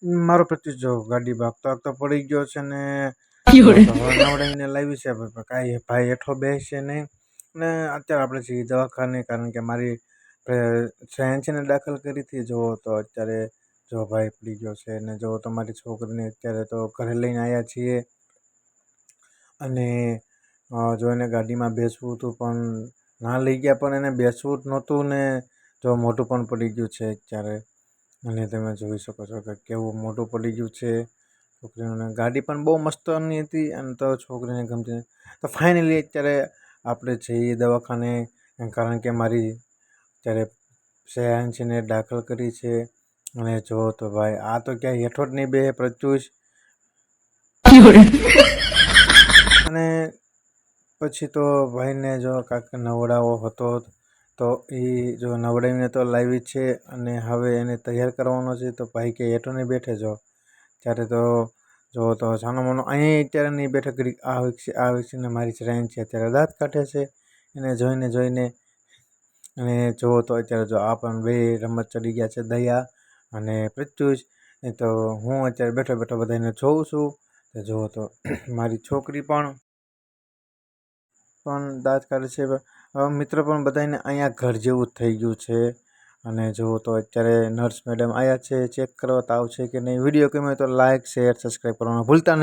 મારો પ્રત્યુષ જો ગાડી ભાગતો ભાગતો પડી ગયો છે ને જો તો હવે નવડાવીને લાવી છે કાંઈ ભાઈ હેઠો બેસશે નહીં ને અત્યારે આપણે છીએ દવાખાને કારણ કે મારી ફ્રેન્ડ છે ને દાખલ કરી હતી જો તો અત્યારે જો ભાઈ પડી ગયો છે ને જો તમારી છોકરીને અત્યારે તો ઘરે લઈને આવ્યા છીએ અને જો એને ગાડીમાં બેસવું હતું પણ ના લઈ ગયા પણ એને બેસવું જ નહોતું ને જો મોઢું પણ પડી ગયું છે અત્યારે અને તમે જોઈ શકો છો કે કેવું મોટું પડી ગયું છે છોકરીઓને ગાડી પણ બહુ મસ્તની હતી અને તો છોકરીને ગમતી તો ફાઇનલી અત્યારે આપણે જઈએ દવાખાને કારણ કે મારી અત્યારે સયાંશીને દાખલ કરી છે અને જો તો ભાઈ આ તો ક્યાંય હેઠો જ નહીં બે પ્રત્યુષ અને પછી તો ભાઈને જો કાંઈક નવડાવો હતો તો એ જો નવડાવીને તો લાવી છે અને હવે એને તૈયાર કરવાનો છે તો ભાઈ કે હેઠો નહીં બેઠે જો ત્યારે તો જો તો સાનો માનો અહીં અત્યારે નહીં બેઠે ઘડીક આ વ્યક્તિને મારી ફ્રેન્ડ છે અત્યારે દાંત કાઢે છે એને જોઈને અને જુઓ તો અત્યારે જો આ પણ બે રમત ચડી ગયા છે દયા અને પ્રત્યુષ એ તો હું અત્યારે બેઠો બેઠો બધાને જોઉં છું તો જુઓ તો મારી છોકરી પણ દાંત કાઢે છે મિત્ર પણ બધાને અહીંયા ઘર જેવું જ થઈ ગયું છે અને જુઓ તો અત્યારે નર્સ મેડમ આવ્યા છે ચેક કરવા તાવ છે કે નહીં વિડીયો ગમે તો લાઇક શેર સબસ્ક્રાઈબ કરવાનું ભૂલતા નહીં.